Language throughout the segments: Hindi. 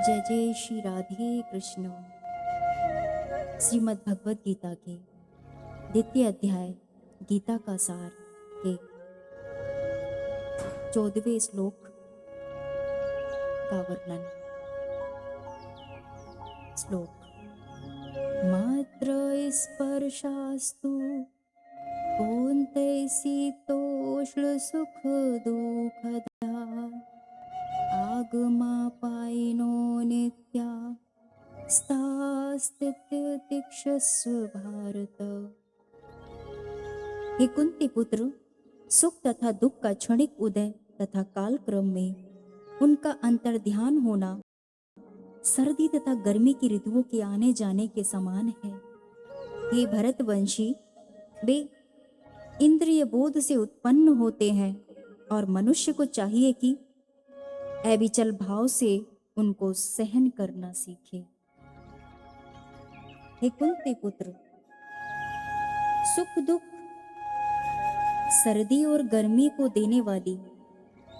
जय जय श्री राधे कृष्ण। श्रीमद् भगवत गीता के द्वितीय अध्याय गीता का सार के 14वें श्लोक का वर्णन। श्लोक। मात्र स्पर्शास्तु कौन्ते शीतोष्ण सुख दुःखदा आगमापायिनो नित्या स्थितिक्षस्व भारत। हे कुंती पुत्र, सुख तथा दुख का क्षणिक उदय तथा काल क्रम में उनका अंतर्ध्यान होना सर्दी तथा गर्मी की ऋतुओं के आने जाने के समान है। हे भरतवंशी, वे इंद्रिय बोध से उत्पन्न होते हैं और मनुष्य को चाहिए कि अविचल भाव से उनको सहन करना सीखे। हे कुंती पुत्र, सुख दुख, सर्दी और गर्मी को देने वाली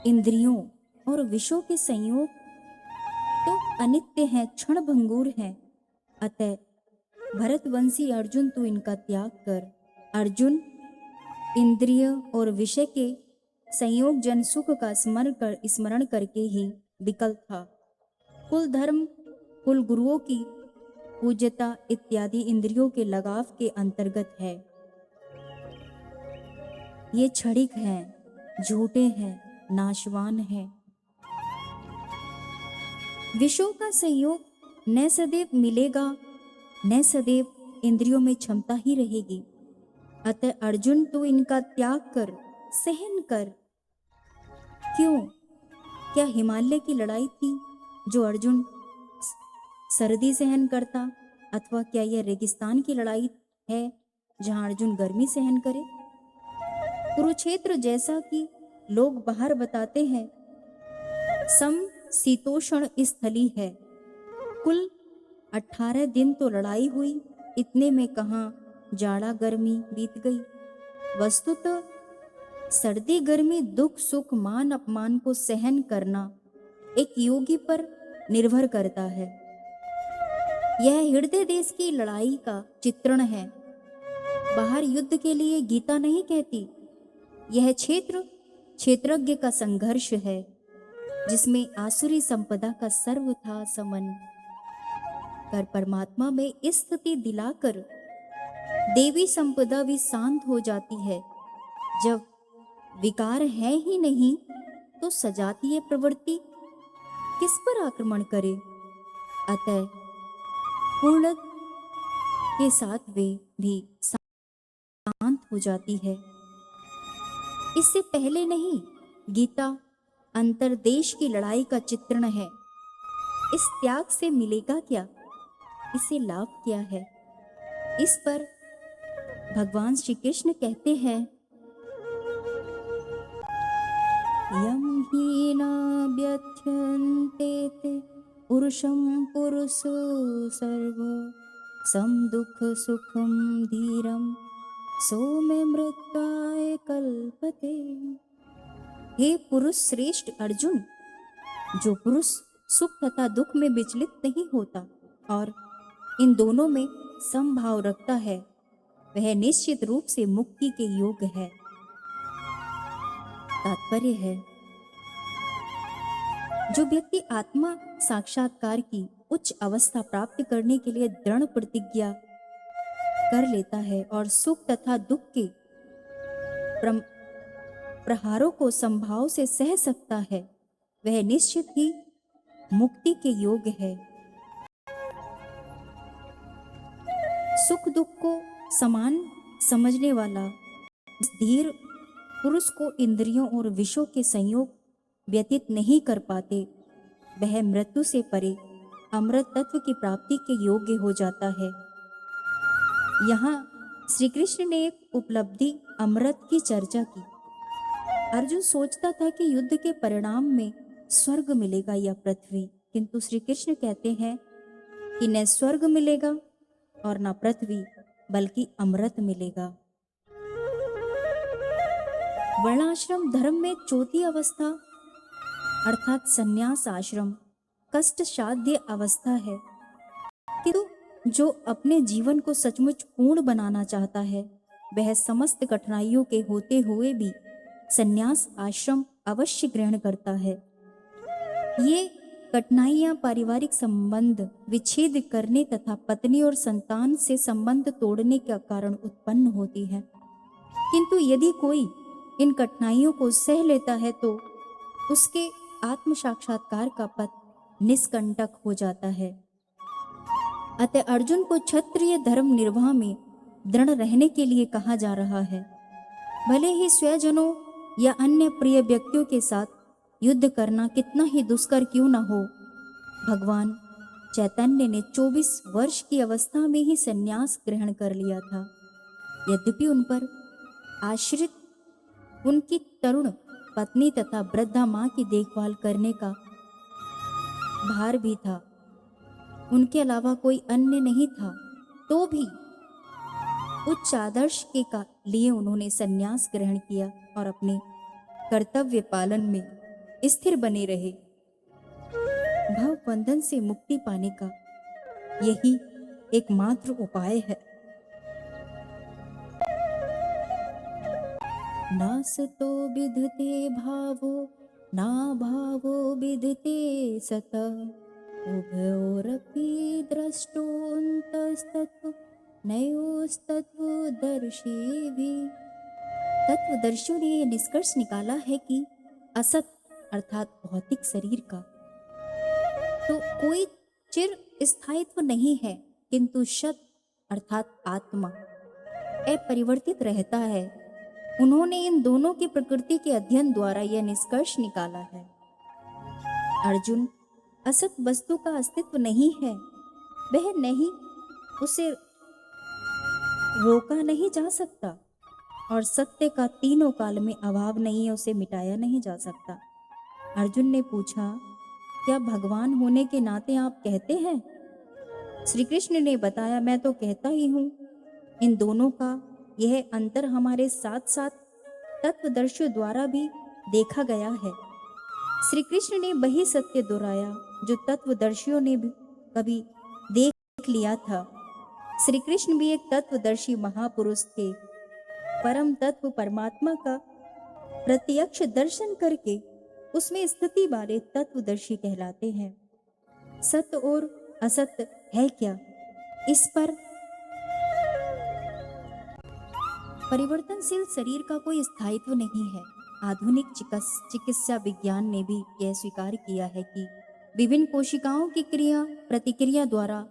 इंद्रियों और विषयों के संयोग तो अनित्य हैं, क्षण भंगुर हैं। अतः भरतवंशी अर्जुन, तू इनका त्याग कर। अर्जुन इंद्रिय और विषय के संयोग जन सुख का स्मरण करके ही विकल था। कुल धर्म, कुल गुरुओं की पूज्यता इत्यादि इंद्रियों के लगाव के अंतर्गत है। ये क्षणिक हैं, झूठे हैं, नाशवान हैं। विषयों का संयोग न सदैव मिलेगा, न सदैव इंद्रियों में क्षमता ही रहेगी। अतः अर्जुन, तू इनका त्याग कर, सहन कर। क्यों? क्या हिमालय की लड़ाई थी जो अर्जुन सर्दी सहन करता, अथवा क्या यह रेगिस्तान की लड़ाई है जहां अर्जुन गर्मी सहन करे? कुरुक्षेत्र जैसा कि लोग बाहर बताते हैं समशीतोष्ण स्थली है। कुल 18 दिन तो लड़ाई हुई, इतने में कहाँ जाड़ा गर्मी बीत गई। वस्तुतः सर्दी गर्मी, दुख सुख, मान अपमान को सहन करना एक योगी पर निर्भर करता है। यह हृदय देश की लड़ाई का चित्रण है। बाहर युद्ध के लिए गीता नहीं कहती। यह क्षेत्रज्ञ का संघर्ष है, जिसमें आसुरी संपदा का सर्वथा समन कर परमात्मा में स्थिति दिलाकर देवी संपदा भी शांत हो जाती है। जब विकार है ही नहीं तो सजातीय प्रवृत्ति किस पर आक्रमण करे? अतः पूर्ण के साथ वे भी शांत हो जाती है। इससे पहले नहीं, गीता अंतरदेश की लड़ाई का चित्रण है। इस त्याग से मिलेगा क्या? इससे लाभ क्या है? इस पर भगवान श्री कृष्ण कहते हैं, यम ही न व्यथ्यन्ते ते पुरुषं पुरुषो सर्व सम दुख सुखम धीरम सोमे मृत्याय कल्पते। हे पुरुष श्रेष्ठ अर्जुन, जो पुरुष सुख तथा दुख में विचलित नहीं होता और इन दोनों में समभाव रखता है, वह निश्चित रूप से मुक्ति के योग्य है। तात्पर्य है, जो व्यक्ति आत्मा साक्षात्कार की उच्च अवस्था प्राप्त करने के लिए दृढ़ प्रतिज्ञा कर लेता है और सुख तथा दुख के प्रहारों को संभाव से सह सकता है, वह निश्चित ही मुक्ति के योग्य है। सुख दुख को समान समझने वाला धीर पुरुष को इंद्रियों और विषयों के संयोग व्यतीत नहीं कर पाते, वह मृत्यु से परे अमृत तत्व की प्राप्ति के योग्य हो जाता है। यहाँ श्री कृष्ण ने एक उपलब्धि अमृत की चर्चा की। अर्जुन सोचता था कि युद्ध के परिणाम में स्वर्ग मिलेगा या पृथ्वी, किंतु श्री कृष्ण कहते हैं कि न स्वर्ग मिलेगा और न पृथ्वी, बल्कि अमृत मिलेगा। वर्णाश्रम धर्म में चौथी अवस्था अर्थात संन्यास आश्रम कष्ट साध्य अवस्था है, किंतु जो अपने जीवन को सचमुच पूर्ण बनाना चाहता है वह समस्त कठिनाइयों के होते हुए भी संन्यास आश्रम अवश्य ग्रहण करता है। ये कठिनाइयां पारिवारिक संबंध विच्छेद करने तथा पत्नी और संतान से संबंध तोड़ने का कारण उत्पन्न होती है, किंतु यदि कोई इन कठिनाइयों को सह लेता है तो उसके आत्म साक्षात्कार का पथ निष्कंटक हो जाता है। अतः अर्जुन को क्षत्रिय धर्म निर्वाह में दृढ़ रहने के लिए कहा जा रहा है। भले ही स्वजनों या अन्य प्रिय व्यक्तियों के साथ युद्ध करना कितना ही दुष्कर क्यों न हो, भगवान चैतन्य ने 24 वर्ष की अवस्था में ही संन्यास ग्रहण कर लिया था। यद्यपि उन पर आश्रित उनकी तरुण पत्नी तथा वृद्धा माँ की देखभाल करने का भार भी था, उनके अलावा कोई अन्य नहीं था, तो भी उच्च आदर्श के का लिए उन्होंने संन्यास ग्रहण किया और अपने कर्तव्य पालन में स्थिर बने रहे। भव बंधन से मुक्ति पाने का यही एकमात्र उपाय है। नासतो विधते भावो ना भावो विधते सत उभयोरपि द्रष्टोऽन्तस्तत्त्व नयोस्तत्वदर्शिभिः। तत्वदर्शियों ने यह निष्कर्ष निकाला है कि असत अर्थात भौतिक शरीर का तो कोई चिर स्थायित्व नहीं है, किंतु सत अर्थात आत्मा अपरिवर्तित रहता है। उन्होंने इन दोनों की प्रकृति के अध्ययन द्वारा यह निष्कर्ष निकाला है। अर्जुन, असत वस्तु का अस्तित्व नहीं है, वह नहीं, उसे रोका नहीं जा सकता, और सत्य का तीनों काल में अभाव नहीं है, उसे मिटाया नहीं जा सकता। अर्जुन ने पूछा, क्या भगवान होने के नाते आप कहते हैं? श्री कृष्ण ने बताया, मैं तो कहता ही हूँ। इन दोनों का यह अंतर हमारे साथ साथ तत्वदर्शियों द्वारा भी देखा गया है। श्री कृष्ण ने वही सत्य दोहराया जो तत्वदर्शियों ने भी कभी देख लिया था। श्री कृष्ण भी एक तत्वदर्शी महापुरुष थे। परम तत्व परमात्मा का प्रत्यक्ष दर्शन करके उसमें स्थिति वाले तत्वदर्शी कहलाते हैं। सत्य और असत्य है क्या, इस पर परिवर्तनशील शरीर का कोई स्थायित्व नहीं है। आधुनिक चिकित्सा विज्ञान ने भी यह स्वीकार किया है कि विभिन्न कोशिकाओं की क्रिया प्रतिक्रिया द्वारा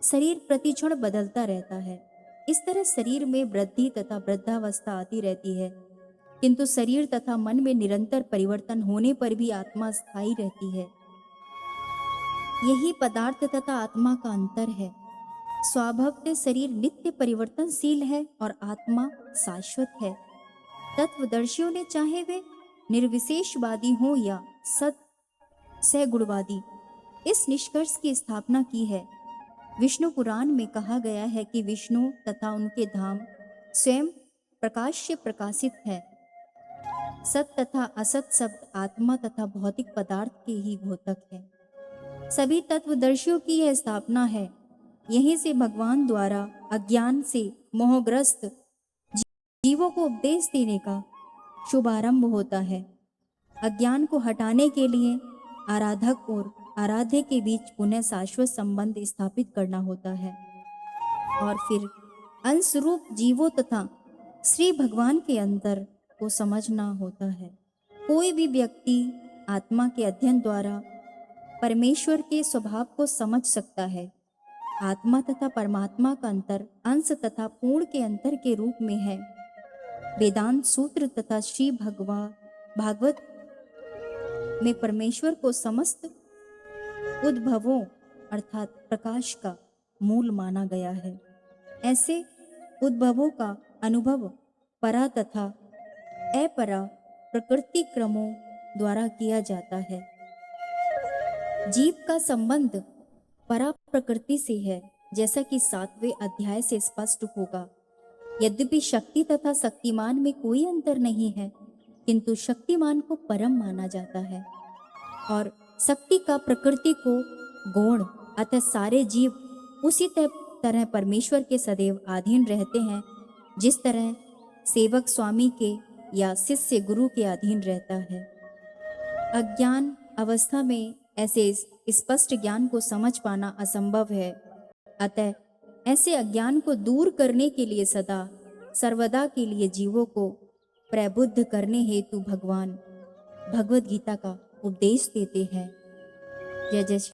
शरीर प्रतिक्षण बदलता रहता है। इस तरह शरीर में वृद्धि तथा वृद्धावस्था आती रहती है, किंतु शरीर तथा मन में निरंतर परिवर्तन होने पर भी आत्मा स्थायी रहती है। यही पदार्थ तथा आत्मा का अंतर है। स्वभावतः शरीर नित्य परिवर्तनशील है और आत्मा शाश्वत है। तत्वदर्शियों ने चाहे वे निर्विशेषवादी हो या सगुणवादी इस निष्कर्ष की स्थापना की है। विष्णु पुराण में कहा गया है कि विष्णु तथा उनके धाम स्वयं प्रकाश से प्रकाशित है। सत तथा असत शब्द आत्मा तथा भौतिक पदार्थ के ही द्योतक है। सभी तत्वदर्शियों की यह स्थापना है। यहीं से भगवान द्वारा अज्ञान से मोहग्रस्त जीवों को उपदेश देने का शुभारंभ होता है। अज्ञान को हटाने के लिए आराधक और आराध्य के बीच पुनः शाश्वत संबंध स्थापित करना होता है और फिर अंशरूप जीवों तथा श्री भगवान के अंतर को समझना होता है। कोई भी व्यक्ति आत्मा के अध्ययन द्वारा परमेश्वर के स्वभाव को समझ सकता है। आत्मा तथा परमात्मा का अंतर अंश तथा पूर्ण के अंतर के रूप में है। वेदांत सूत्र तथा श्री भागवत में परमेश्वर को समस्त उद्भवों अर्थात प्रकाश का मूल माना गया है। ऐसे उद्भवों का अनुभव परा तथा अपरा प्रकृति क्रमों द्वारा किया जाता है। जीव का संबंध परा प्रकृति से है, जैसा कि 7वें अध्याय से स्पष्ट होगा। यद्यपि शक्ति तथा शक्तिमान में कोई अंतर नहीं है, किंतु शक्तिमान को परम माना जाता है और शक्ति का प्रकृति को गौण, अतः सारे जीव उसी तरह परमेश्वर के सदैव अधीन रहते हैं जिस तरह सेवक स्वामी के या शिष्य गुरु के अधीन रहता है। अज्ञान अवस्था में ऐसे स्पष्ट ज्ञान को समझ पाना असंभव है। अतः ऐसे अज्ञान को दूर करने के लिए सदा सर्वदा के लिए जीवों को प्रबुद्ध करने हेतु भगवान भगवत गीता का उपदेश देते हैं। जय जय श्री